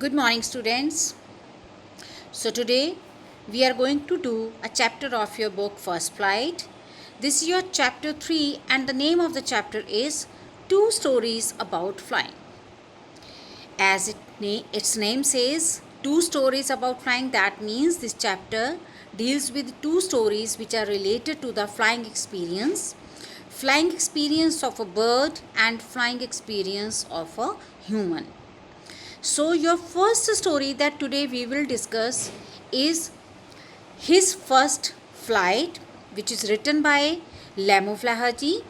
Good morning, students. So, today we are going to do a chapter of your book First Flight. This is your chapter 3, and the name of the chapter is Two Stories About Flying. As its name says, two stories about flying, that means this chapter deals with two stories which are related to the flying experience of a bird, and flying experience of a human. So, your first story that today we will discuss is His First Flight, which is written by Lemo Flaherty,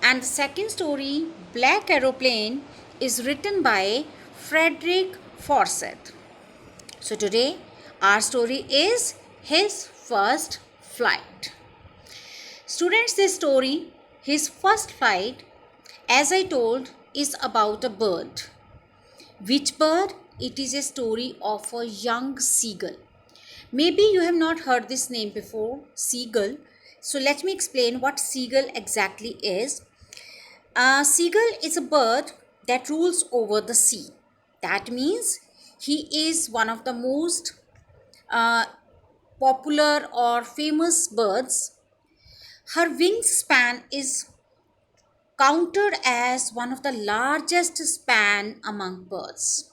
and the second story, Black Aeroplane, is written by Frederick Forsyth. So, today our story is His First Flight. Students, this story, His First Flight, as I told, is about a bird. Which bird? It is a story of a young seagull. Maybe you have not heard this name before, seagull. So let me explain what seagull exactly is. A seagull is a bird that rules over the sea. That means he is one of the most uh, popular or famous birds. Her wingspan is counted as one of the largest span among birds.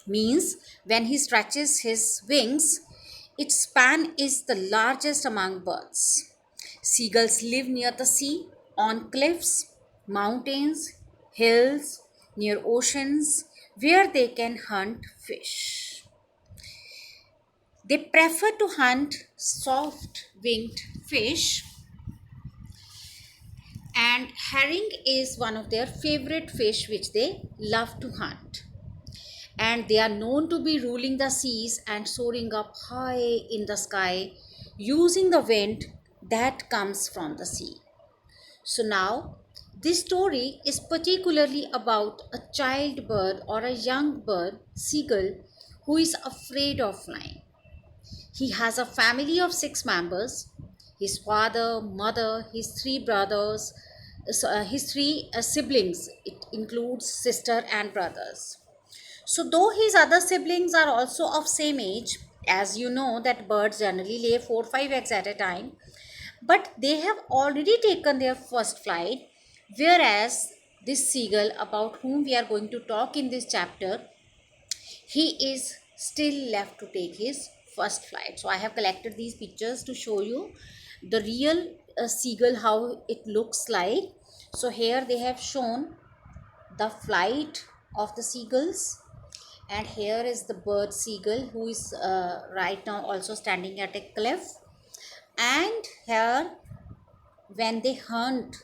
Means when he stretches his wings, its span is the largest among birds. Seagulls live near the sea, on cliffs, mountains, hills, near oceans, where they can hunt fish. They prefer to hunt soft winged fish, and herring is one of their favorite fish which they love to hunt. And they are known to be ruling the seas and soaring up high in the sky using the wind that comes from the sea. So, now this story is particularly about a child bird or a young bird, seagull, who is afraid of flying. He has a family of 6 members: his father, mother, his three brothers, his three siblings. It includes sister and brothers. So though his other siblings are also of same age, as you know that birds generally lay 4 5 eggs at a time, but they have already taken their first flight, whereas this seagull about whom we are going to talk in this chapter, he is still left to take his first flight. So I have collected these pictures to show you the real seagull, how it looks like. So here they have shown the flight of the seagulls, and here is the bird seagull who is right now also standing at a cliff. And here, when they hunt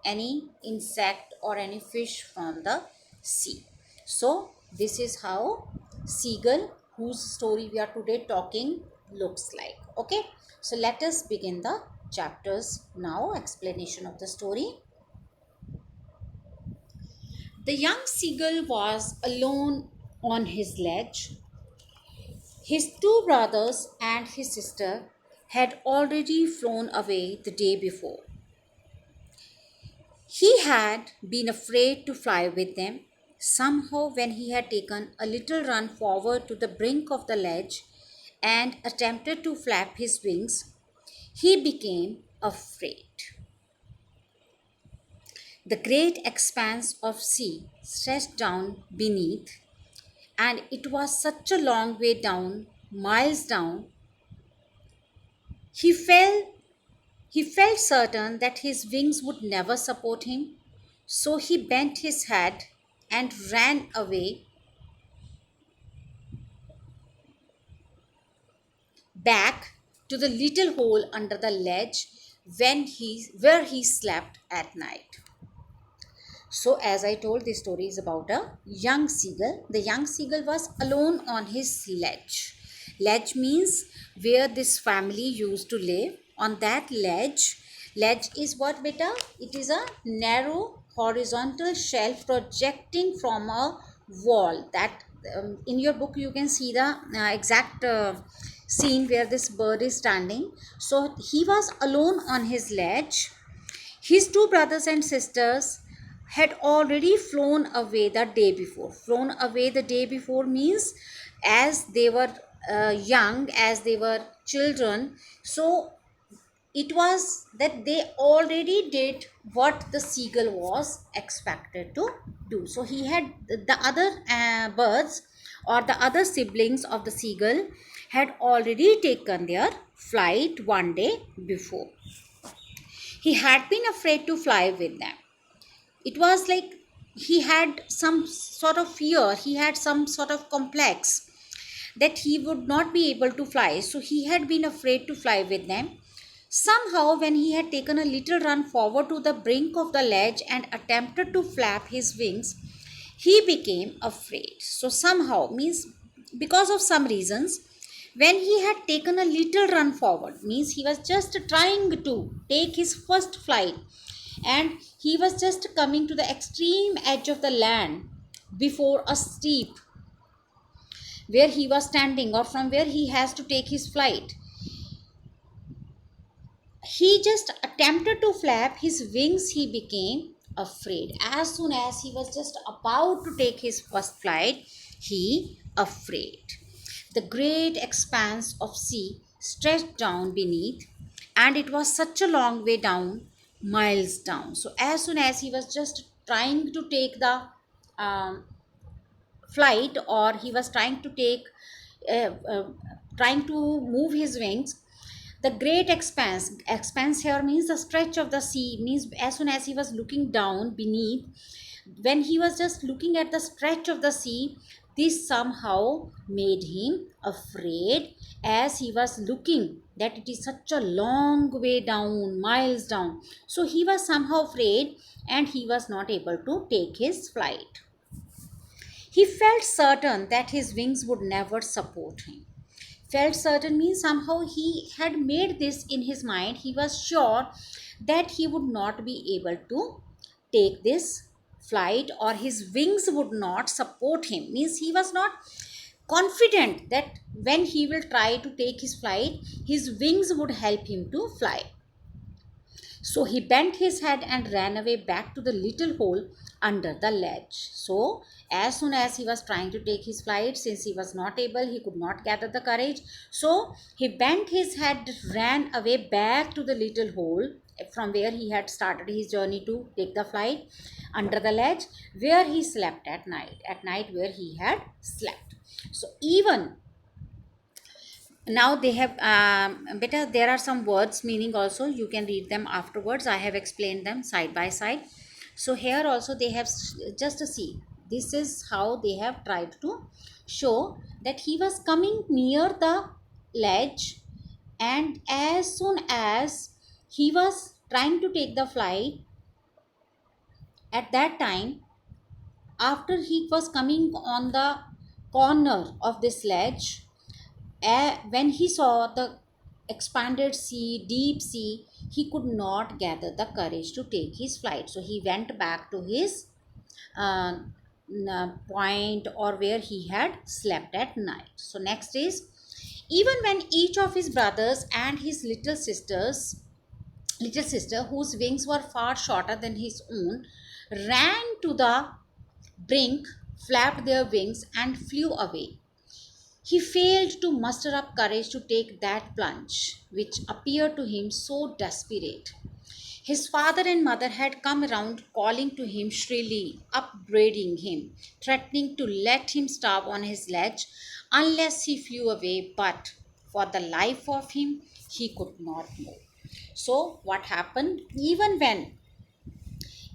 any insect or any fish from the sea. So this is how seagull, whose story we are today talking, looks like. Okay, so let us begin the chapters now. Explanation of the story. The young seagull was alone on his ledge. His 2 brothers and his sister had already flown away the day before. He had been afraid to fly with them. Somehow, when he had taken a little run forward to the brink of the ledge and attempted to flap his wings, he became afraid. The great expanse of sea stretched down beneath, and it was such a long way down, miles down. He fell He felt certain that his wings would never support him, so he bent his head and ran away back to the little hole under the ledge where he slept at night. So, as I told, this story is about a young seagull. The young seagull was alone on his ledge. Ledge means where this family used to live. On that ledge is what, beta? It is a narrow horizontal shelf projecting from a wall. That in your book you can see the exact scene where this bird is standing. So he was alone on his ledge. His 2 brothers and sisters had already flown away the day before. Flown away the day before means as they were young, as they were children. So it was that they already did what the seagull was expected to do. So he had the other birds or the other siblings of the seagull had already taken their flight one day before. He had been afraid to fly with them. It was like he had some sort of fear, he had some sort of complex that he would not be able to fly. So he had been afraid to fly with them. Somehow, when he had taken a little run forward to the brink of the ledge and attempted to flap his wings, he became afraid. So, somehow means because of some reasons, when he had taken a little run forward, means he was just trying to take his first flight and he was just coming to the extreme edge of the land before a steep where he was standing or from where he has to take his flight. He just attempted to flap his wings, he became afraid. As soon as he was just about to take his first flight, he afraid. The great expanse of sea stretched down beneath, and it was such a long way down, miles down. So as soon as he was just trying to take the um, flight, or he was trying to take uh, uh, trying to move his wings, the great expanse here means the stretch of the sea, means as soon as he was looking down beneath, when he was just looking at the stretch of the sea, this somehow made him afraid, as he was looking that it is such a long way down, miles down. So he was somehow afraid and he was not able to take his flight. He felt certain that his wings would never support him. Felt certain means somehow he had made this in his mind. He was sure that he would not be able to take this flight, or his wings would not support him. Means he was not confident that when he will try to take his flight, his wings would help him to fly. So he bent his head and ran away back to the little hole under the ledge. So, as soon as he was trying to take his flight, since he was not able, he could not gather the courage. So, he bent his head, ran away back to the little hole from where he had started his journey to take the flight under the ledge, where he slept at night where he had slept. So, even now they have better, there are some words meaning also, you can read them afterwards. I have explained them side by side. So here also they have just see, this is how they have tried to show that he was coming near the ledge, and as soon as he was trying to take the flight, at that time, after he was coming on the corner of this ledge, when he saw the expanded sea, deep sea, he could not gather the courage to take his flight. So he went back to his uh, point, or where he had slept at night. So next is, even when each of his brothers and his little sister, whose wings were far shorter than his own, ran to the brink, flapped their wings, and flew away, he failed to muster up courage to take that plunge, which appeared to him so desperate. His father and mother had come around, calling to him shrilly, upbraiding him, threatening to let him starve on his ledge unless he flew away, but for the life of him, he could not move. So, what happened? Even when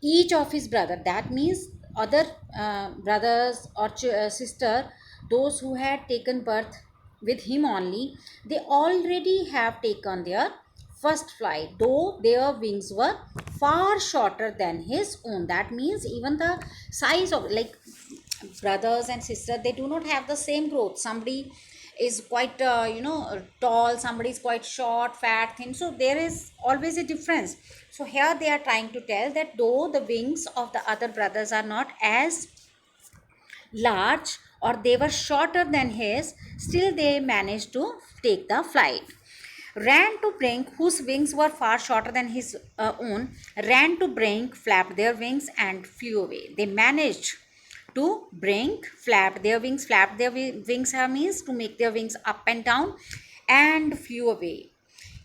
each of his brother, that means other brothers or sister, those who had taken birth with him only, they already have taken their first flight, though their wings were far shorter than his own. That means even the size of, like, brothers and sisters, they do not have the same growth. Somebody is quite tall, somebody is quite short, fat, thin, so there is always a difference. So here they are trying to tell that though the wings of the other brothers are not as large, or they were shorter than his, still they managed to take the flight. ran to brink, whose wings were far shorter than his own, ran to brink, flapped their wings, and flew away. They managed to brink, flapped their wings means to make their wings up and down, and flew away.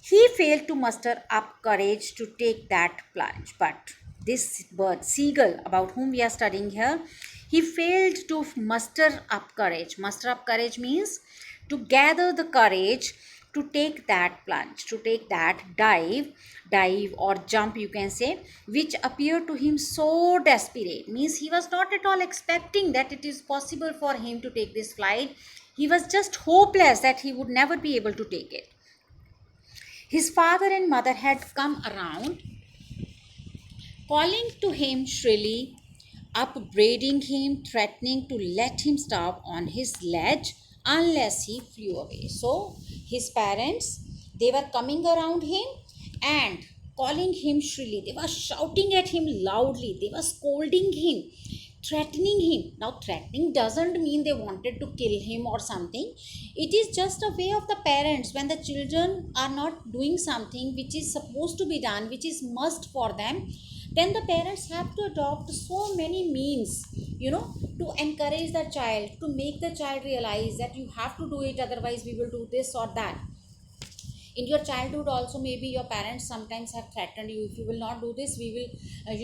He failed to muster up courage to take that plunge. But this bird, seagull, about whom we are studying here, he failed to muster up courage. Muster up courage means to gather the courage to take that plunge, to take that dive or jump, you can say, which appeared to him so desperate. Means he was not at all expecting that it is possible for him to take this flight. He was just hopeless that he would never be able to take it. His father and mother had come around, calling to him shrilly, upbraiding him, threatening to let him starve on his ledge unless he flew away. So his parents, they were coming around him and calling him shrilly. They were shouting at him loudly. They were scolding him, threatening him. Now, threatening doesn't mean they wanted to kill him or something. It is just a way of the parents when the children are not doing something which is supposed to be done, which is must for them. Then the parents have to adopt so many means, to encourage the child, to make the child realize that you have to do it, otherwise we will do this or that. In your childhood also, maybe your parents sometimes have threatened you, if you will not do this, we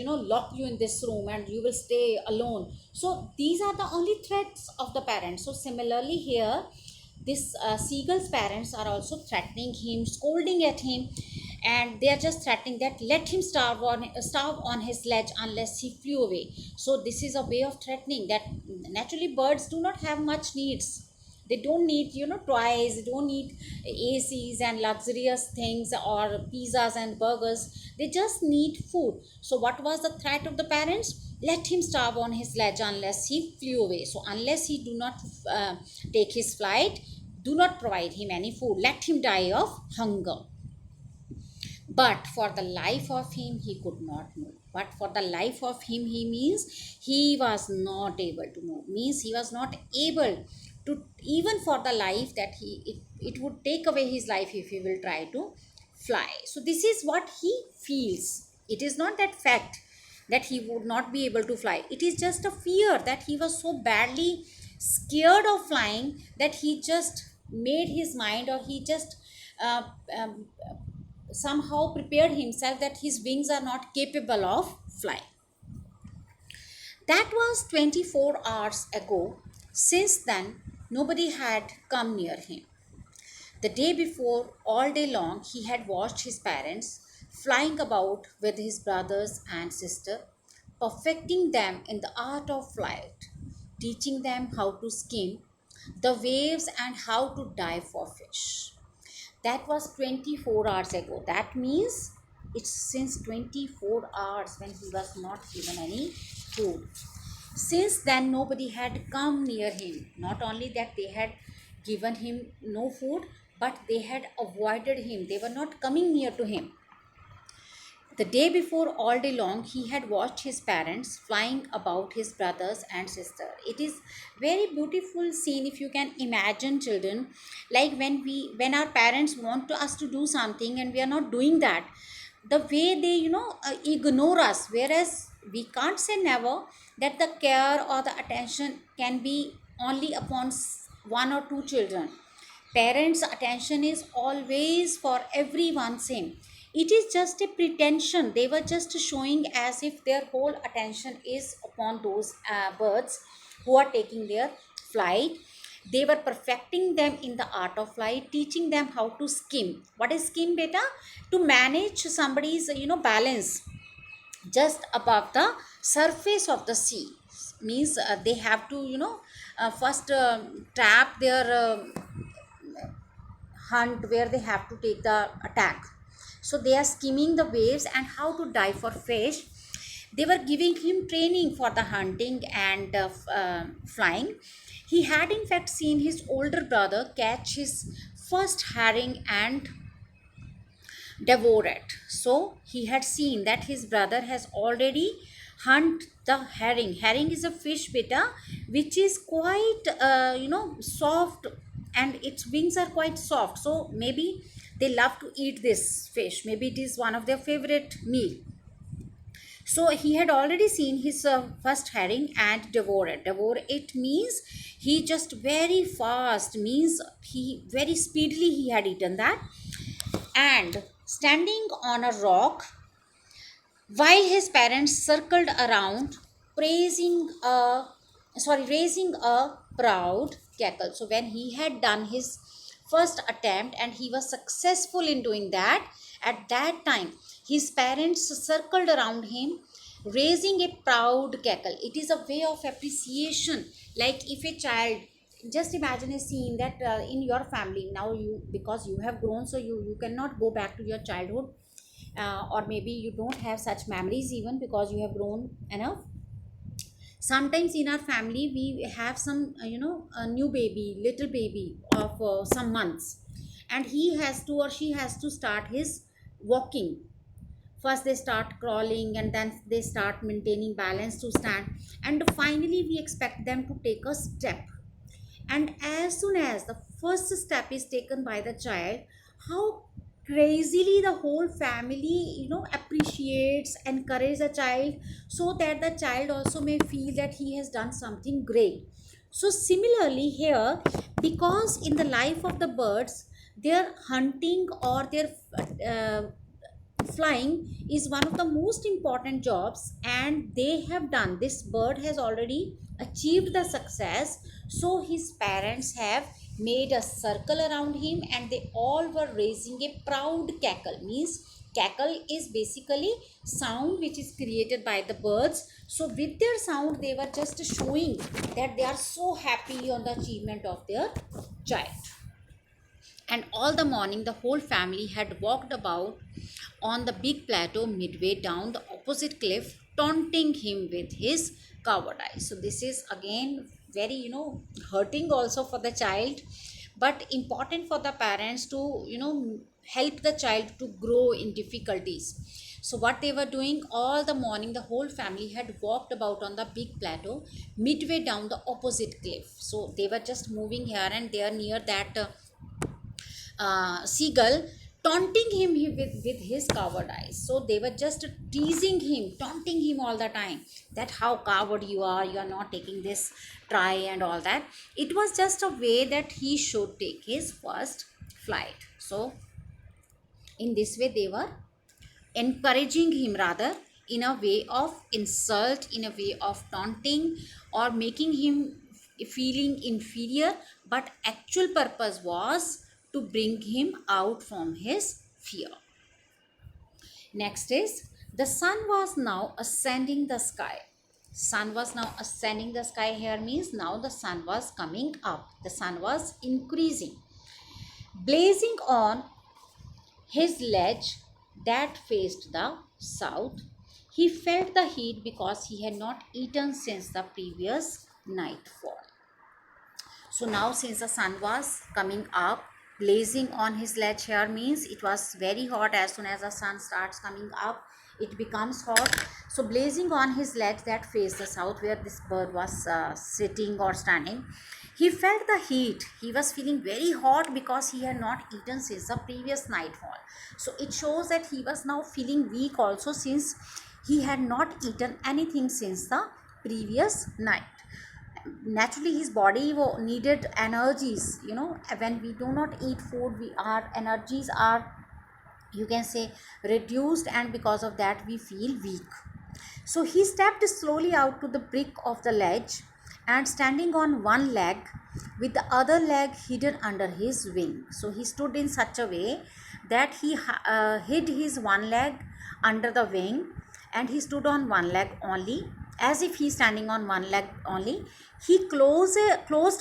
will lock you in this room and you will stay alone. So these are the only threats of the parents. So similarly here, this seagull's parents are also threatening him, scolding at him, and they are just threatening that let him starve on his ledge unless he flew away. So this is a way of threatening that naturally birds do not have much needs. They don't need toys, they don't need ACs and luxurious things or pizzas and burgers. They just need food. So what was the threat of the parents? Let him starve on his ledge unless he flew away. So unless he do not take his flight, do not provide him any food, let him die of hunger. But for the life of him he could not move. But for the life of him, he means he was not able to move, means he was not able to, even for the life that it would take away his life if he will try to fly. So this is what he feels. It is not that fact that he would not be able to fly, it is just a fear that he was so badly scared of flying that he just made his mind, or he just uh, um, somehow prepared himself that his wings are not capable of flying. That was 24 hours ago. Since then, nobody had come near him. The day before, all day long, he had watched his parents flying about with his brothers and sister, perfecting them in the art of flight, teaching them how to skim the waves and how to dive for fish. That was 24 hours ago. That means it's since 24 hours when he was not given any food. Since then, nobody had come near him. Not only that they had given him no food, but they had avoided him. They were not coming near to him. The day before, all day long, he had watched his parents flying about his brothers and sister. It is very beautiful scene if you can imagine, children, like when our parents want to us to do something and we are not doing that, the way they ignore us. Whereas we can't say never that the care or the attention can be only upon one or two children. Parents' attention is always for everyone same. It is just a pretension. They were just showing as if their whole attention is upon those birds who are taking their flight. They were perfecting them in the art of flight, teaching them how to skim. What is skim, beta? To manage somebody's balance just above the surface of the sea. Means they have to first tap their hunt where they have to take the attack. So they are skimming the waves and how to dive for fish. They were giving him training for the hunting and flying. He had in fact seen his older brother catch his first herring and devour it. So he had seen that his brother has already hunt the herring. Herring is a fish, beta, which is quite soft, and its wings are quite soft. So maybe They love to eat this fish. Maybe it is one of their favorite meal. So he had already seen his first herring and devour it. Devour it means he just very fast, means he very speedily he had eaten that. And standing on a rock, while his parents circled around, praising a raising a proud cackle. So when he had done his first attempt and he was successful in doing that, at that time his parents circled around him, raising a proud cackle. It is a way of appreciation. Like if a child, just imagine a scene that in your family now, you, because you have grown, so you cannot go back to your childhood, or maybe you don't have such memories even because you have grown enough. Sometimes in our family we have some a new baby, little baby of some months, and he has to or she has to start his walking. First they start crawling and then they start maintaining balance to stand, and finally we expect them to take a step. And as soon as the first step is taken by the child, how crazily the whole family appreciates, encourages the child, so that the child also may feel that he has done something great. So similarly here, because in the life of the birds, their hunting or their uh, flying is one of the most important jobs, and they have done, this bird has already achieved the success. So his parents have made a circle around him and they all were raising a proud cackle. Means cackle is basically sound which is created by the birds. So with their sound they were just showing that they are so happy on the achievement of their child. And all the morning the whole family had walked about on the big plateau midway down the opposite cliff, taunting him with his cowardice. So this is again very hurting also for the child, but important for the parents to help the child to grow in difficulties. So what they were doing, all the morning the whole family had walked about on the big plateau midway down the opposite cliff. So they were just moving here and there near that seagull, taunting him with his cowardice. So they were just teasing him, taunting him all the time, that how coward you are not taking this try and all that. It was just a way that he should take his first flight. So in this way they were encouraging him, rather in a way of insult, in a way of taunting, or making him feeling inferior, but actual purpose was to bring him out from his fear. Next is, the sun was now ascending the sky. Sun was now ascending the sky here means now the sun was coming up, the sun was increasing, blazing on his ledge that faced the south. He felt the heat because he had not eaten since the previous nightfall. So now since the sun was coming up, blazing on his ledge here means it was very hot. As soon as the sun starts coming up, it becomes hot. So blazing on his ledge that faced the south, where this bird was sitting or standing, he felt the heat. He was feeling very hot because he had not eaten since the previous nightfall. So it shows that he was now feeling weak also, since he had not eaten anything since the previous night. Naturally his body needed energies. When we do not eat food, our energies are, you can say, reduced, and because of that we feel weak. So he stepped slowly out to the brick of the ledge, and standing on one leg with the other leg hidden under his wing. So he stood in such a way that he hid his one leg under the wing, and he stood on one leg only, as if he standing on one leg only. He closed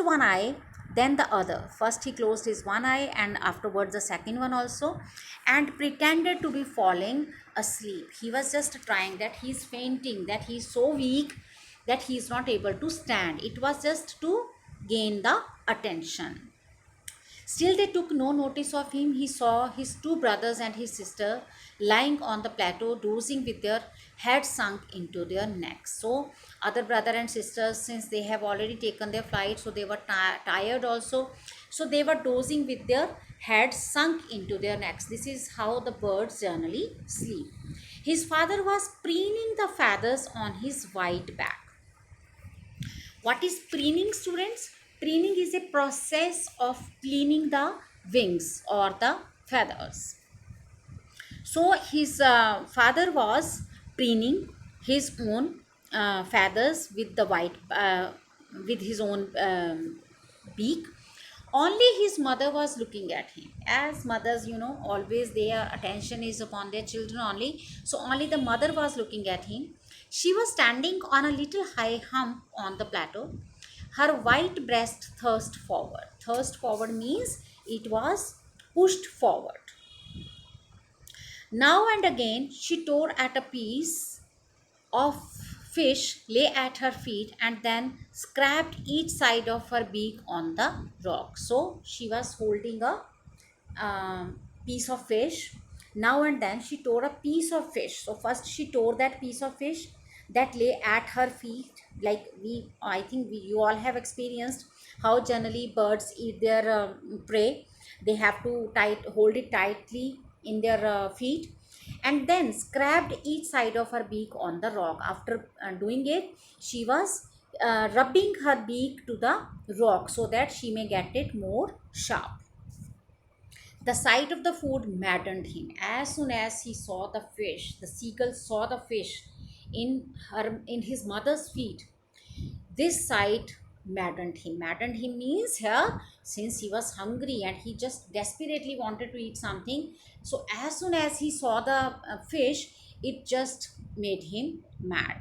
one eye, then the other. First he closed his one eye and afterwards the second one also, and pretended to be falling asleep. He was just trying that he is fainting, that he is so weak that he is not able to stand. It was just to gain the attention. Still, they took no notice of him. He saw his two brothers and his sister lying on the plateau, dozing with their heads sunk into their necks. So, other brother and sisters, since they have already taken their flight, so they were tired also. So, they were dozing with their heads sunk into their necks. This is how the birds generally sleep. His father was preening the feathers on his white back. What is preening, students? Preening is a process of cleaning the wings or the feathers. So his father was preening his own feathers with the white, with his own beak. Only his mother was looking at him. As mothers, always their attention is upon their children only. So only the mother was looking at him. She was standing on a little high hump on the plateau. Her white breast thrust forward. Thrust forward means it was pushed forward. Now and again, she tore at a piece of fish lay at her feet and then scraped each side of her beak on the rock. So she was holding a piece of fish. Now and then she tore a piece of fish. So first she tore that piece of fish that lay at her feet. Like I think you all have experienced how generally birds eat their prey. They have to hold it tightly in their feet, and then scraped each side of her beak on the rock. After doing it, she was rubbing her beak to the rock so that she may get it more sharp. The sight of the food maddened him. As soon as he saw the fish, the seagull saw the fish in his mother's feet. This sight maddened him. Maddened him means here, since he was hungry and he just desperately wanted to eat something. So as soon as he saw the fish, it just made him mad.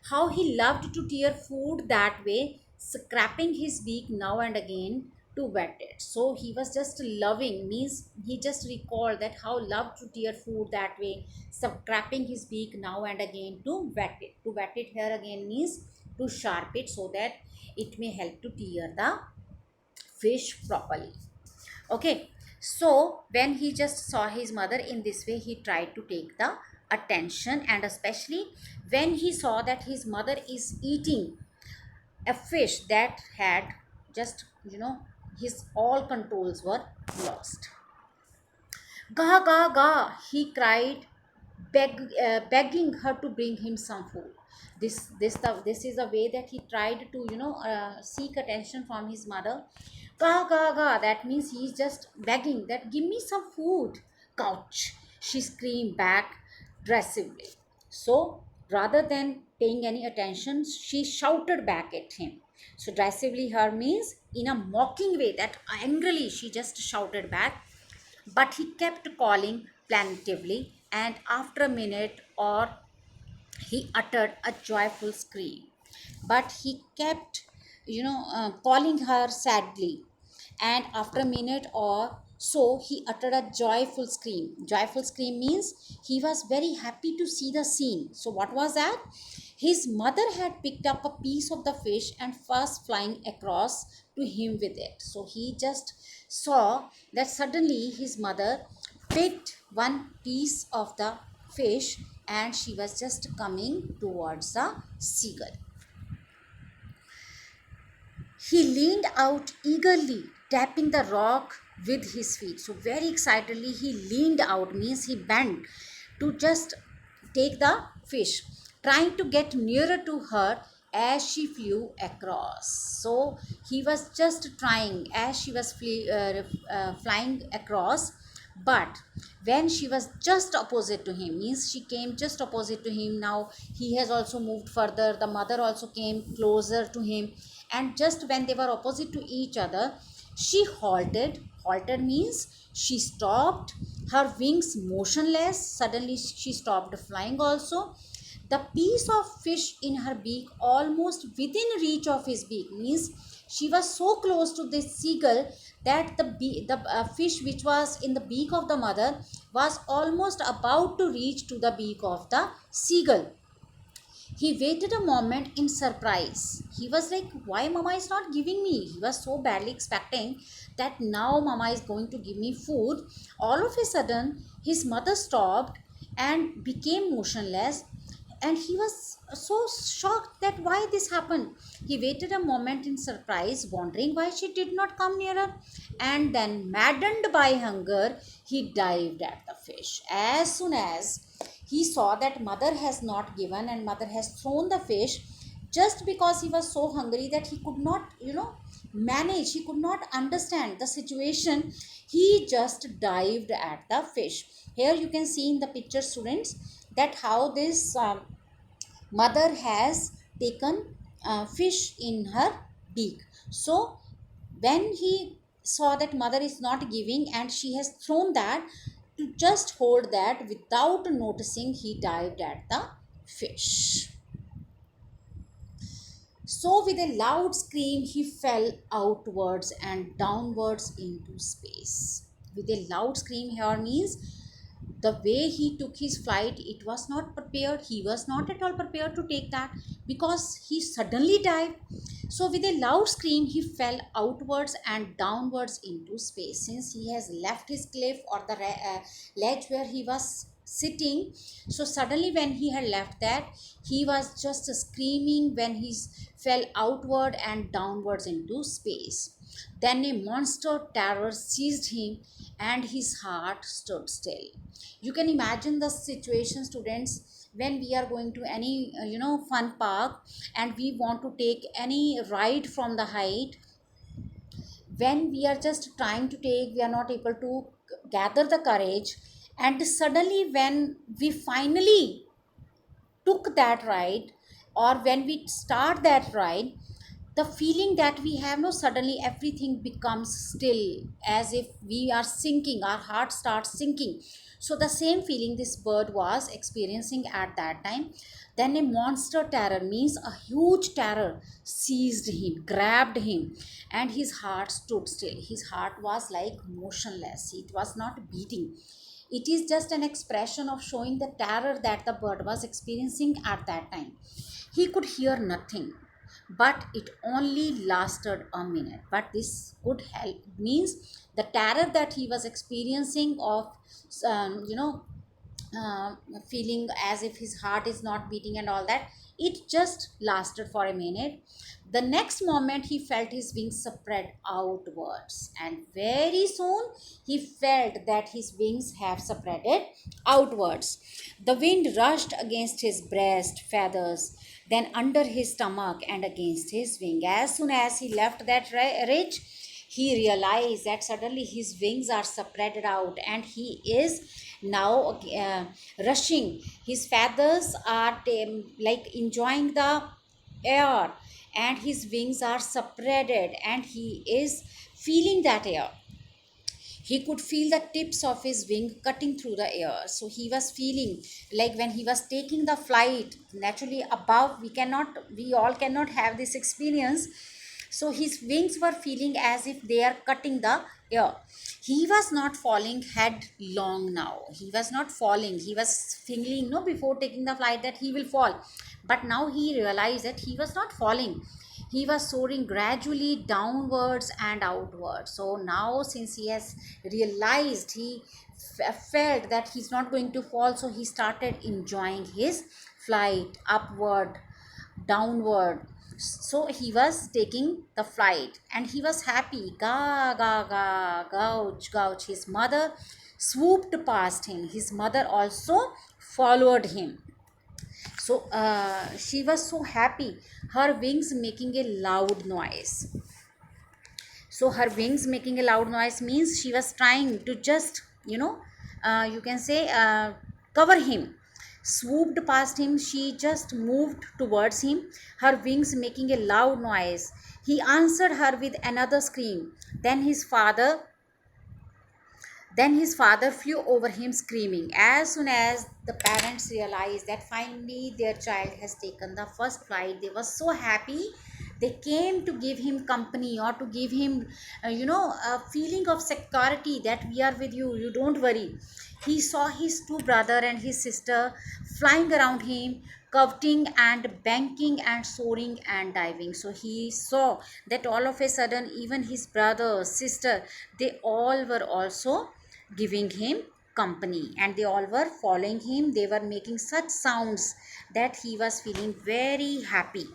How he loved to tear food that way, scraping his beak now and again to wet it. So he was just loving, means he just recalled that how loved to tear food that way, scraping his beak now and again to wet it. To wet it here again means to sharp it so that it may help to tear the fish properly. Okay, so when he just saw his mother in this way, he tried to take the attention, and especially when he saw that his mother is eating a fish that had just, his all controls were lost. Ga ga ga, he cried, begging her to bring him some food. This is a way that he tried to seek attention from his mother. Ga ga ga, that means he's just begging that give me some food. Couch, she screamed back aggressively. So rather than paying any attention, she shouted back at him. So aggressively her means in a mocking way, that angrily she just shouted back. But he kept calling plaintively, and after a minute or he uttered a joyful scream. But he kept, calling her sadly, and after a minute or so he uttered a joyful scream. Joyful scream means he was very happy to see the scene. So what was that? His mother had picked up a piece of the fish and was flying across to him with it. So he just saw that suddenly his mother picked one piece of the fish and she was just coming towards the seagull. He leaned out eagerly, tapping the rock with his feet. So very excitedly he leaned out, means he bent to just take the fish, trying to get nearer to her as she flew across. So he was just trying as she was flying across. But when she was just opposite to him, means she came just opposite to him, now he has also moved further, the mother also came closer to him, and just when they were opposite to each other, she halted means she stopped, her wings motionless. Suddenly she stopped flying also. The piece of fish in her beak almost within reach of his beak, means she was so close to this seagull that the fish which was in the beak of the mother was almost about to reach to the beak of the seagull. He waited a moment in surprise. He was like, why mama is not giving me? He was so badly expecting that now mama is going to give me food. All of a sudden, his mother stopped and became motionless, and he was so shocked that why this happened. He waited a moment in surprise, wondering why she did not come nearer, and then, maddened by hunger, he dived at the fish. As soon as he saw that mother has not given and mother has thrown the fish, just because he was so hungry that he could not, manage, he could not understand the situation, he just dived at the fish. Here you can see in the picture, students, that how this mother has taken fish in her beak. So when he saw that mother is not giving and she has thrown that, to just hold that without noticing, he dived at the fish. So with a loud scream, he fell outwards and downwards into space. With a loud scream here means the way he took his flight, it was not prepared. He was not at all prepared to take that, because he suddenly dived. So with a loud scream, he fell outwards and downwards into space. Since he has left his cliff or the ledge where he was sitting, so suddenly when he had left that, he was just screaming when he fell outward and downwards into space. Then a monster terror seized him and his heart stood still. You can imagine the situation, students, when we are going to any fun park and we want to take any ride from the height. When we are just trying to take, we are not able to gather the courage, and suddenly when we finally took that ride, or when we start that ride, the feeling that we have, no, suddenly everything becomes still, as if we are sinking, our heart starts sinking. So the same feeling this bird was experiencing at that time. Then a monster terror means a huge terror seized him, grabbed him, and his heart stood still. His heart was like motionless, it was not beating. It is just an expression of showing the terror that the bird was experiencing at that time. He could hear nothing, but it only lasted a minute. But this could help, means the terror that he was experiencing of, um, you know, uh, feeling as if his heart is not beating and all that, it just lasted for a minute. The next moment, he felt his wings spread outwards, and very soon he felt that his wings have spreaded outwards. The wind rushed against his breast feathers, then under his stomach and against his wing. As soon as he left that ridge, he realized that suddenly his wings are spread out and he is now rushing. His feathers are like enjoying the air, and his wings are spreaded and he is feeling that air. He could feel the tips of his wing cutting through the air. So he was feeling like when he was taking the flight, naturally above, we all cannot have this experience. So his wings were feeling as if they are cutting the air. He was not falling headlong now. He was not falling. He was feeling, no, before taking the flight that he will fall. But now he realized that he was not falling, he was soaring gradually downwards and outwards. So now, since he has realized, he felt that he's not going to fall, so he started enjoying his flight upward, downward. So he was taking the flight and he was happy. Ga ga ga, gouch gouch. His mother swooped past him. His mother also followed him. So she was so happy, her wings making a loud noise. So her wings making a loud noise means she was trying to just, you can say, cover him. Swooped past him, she just moved towards him, her wings making a loud noise. He answered her with another scream. Then his father flew over him screaming. As soon as the parents realized that finally their child has taken the first flight, they were so happy. They came to give him company, or to give him, a feeling of security that we are with you, you don't worry. He saw his two brother and his sister flying around him curveting and banking and soaring and diving. So he saw that all of a sudden, even his brother, sister, they all were also giving him company, and they all were following him. They were making such sounds that he was feeling very happy.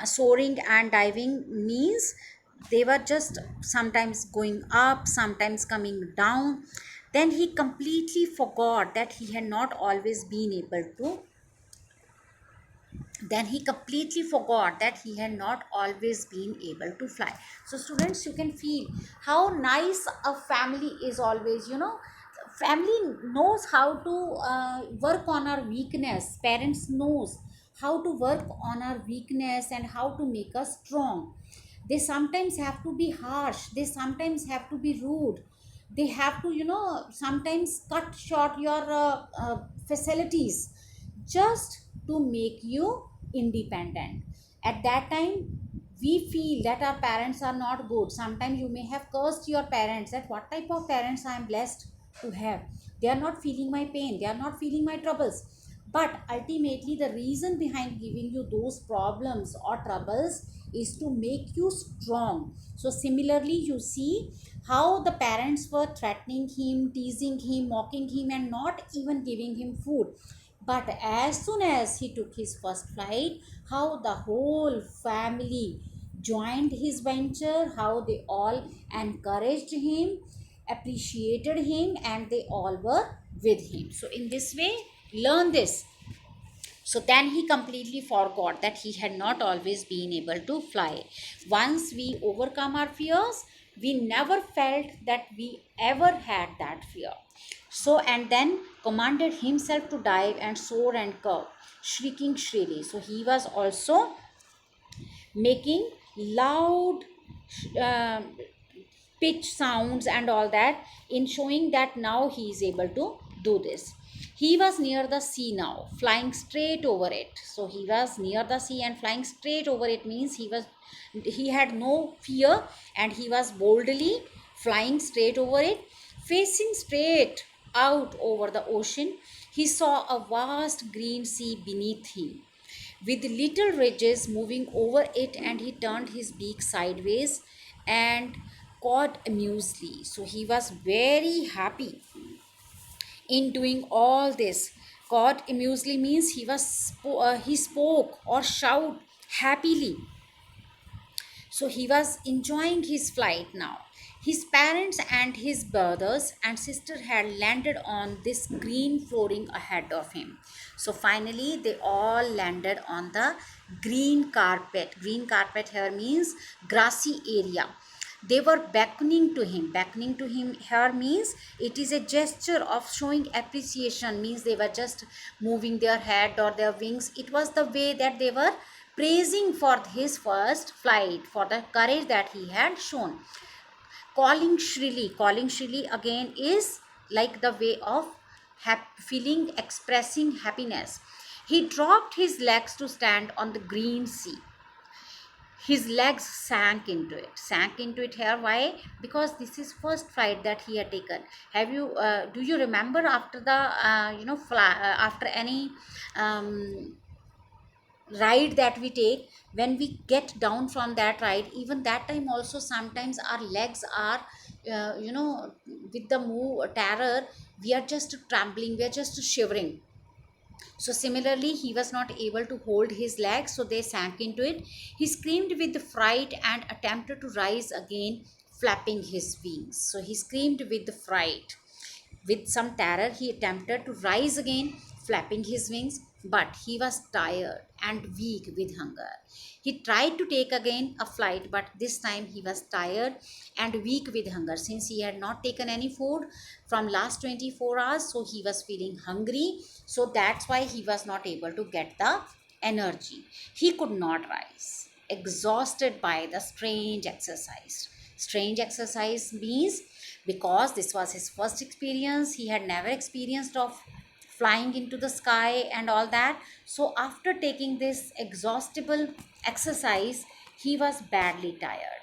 Soaring and diving means they were just sometimes going up, sometimes coming down. Then he completely forgot that he had not always been able to then he completely forgot that he had not always been able to fly. So students, you can feel how nice a family is always, family knows how to work on our weakness. Parents knows how to work on our weakness and how to make us strong. They sometimes have to be harsh, they sometimes have to be rude, they have to, sometimes cut short your facilities, just to make you independent. At that time, we feel that our parents are not good. Sometimes you may have cursed your parents, that what type of parents I am blessed to have. They are not feeling my pain, they are not feeling my troubles. But ultimately, the reason behind giving you those problems or troubles is to make you strong. So similarly, you see how the parents were threatening him, teasing him, mocking him, and not even giving him food. But as soon as he took his first flight, how the whole family joined his venture, how they all encouraged him, appreciated him, and they all were with him. So, in this way, learn this. So then he completely forgot that he had not always been able to fly. Once we overcome our fears, we never felt that we ever had that fear. So, and then commanded himself to dive and soar and curve, shrieking shrilly. So he was also making loud um pitch sounds and all that, in showing that now he is able to do this. He was near the sea now, flying straight over it. So he was near the sea and flying straight over it means he had no fear, and he was boldly flying straight over it, facing straight out over the ocean. He saw a vast green sea beneath him, with little ridges moving over it, and he turned his beak sideways and cawed amusedly. So he was very happy in doing all this. Cawed amusedly means he spoke or shout happily. So he was enjoying his flight now. His parents and his brothers and sister had landed on this green flooring ahead of him. So finally, they all landed on the green carpet. Green carpet here means grassy area. They were beckoning to him. Beckoning to him here means it is a gesture of showing appreciation, means they were just moving their head or their wings. It was the way that they were praising for his first flight, for the courage that he had shown. Calling shrilly again is like the way of feeling, expressing happiness. He dropped his legs to stand on the green sea. His legs sank into it here. Why? Because this is first flight that he had taken. Have you do you remember after the after any um, ride that we take, when we get down from that ride, even that time also sometimes our legs are with the move terror, we are just trembling, we are just shivering. So similarly, he was not able to hold his legs, so they sank into it. He screamed with fright and attempted to rise again, flapping his wings. So he screamed with fright. With some terror, he attempted to rise again, flapping his wings, but he was tired and weak with hunger. He tried to take again a flight, but this time he was tired and weak with hunger, since he had not taken any food from last 24 hours. So he was feeling hungry. So that's why he was not able to get the energy. He could not rise, exhausted by the strange exercise. Strange exercise means because this was his first experience, he had never experienced of flying into the sky and all that. So after taking this exhaustible exercise, he was badly tired.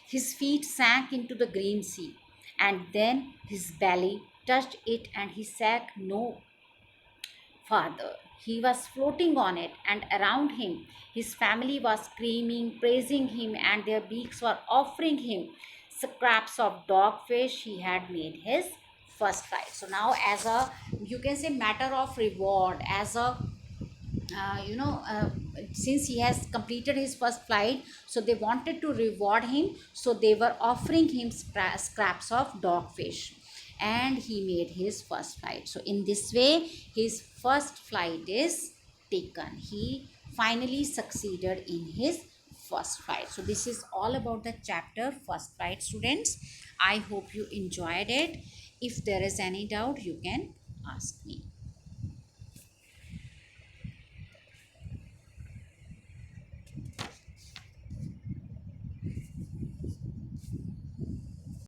His feet sank into the green sea, and then his belly touched it, and he sank no farther. He was floating on it, and around him his family was screaming, praising him, and their beaks were offering him scraps of dogfish. He had made his first flight. So now, as a, you can say, matter of reward, as a since he has completed his first flight, so they wanted to reward him, so they were offering him scraps of dogfish, and he made his first flight. So in this way his first flight is taken. He finally succeeded in his first flight. So this is all about the chapter first flight, students. I hope you enjoyed it. If there is any doubt, you can ask me.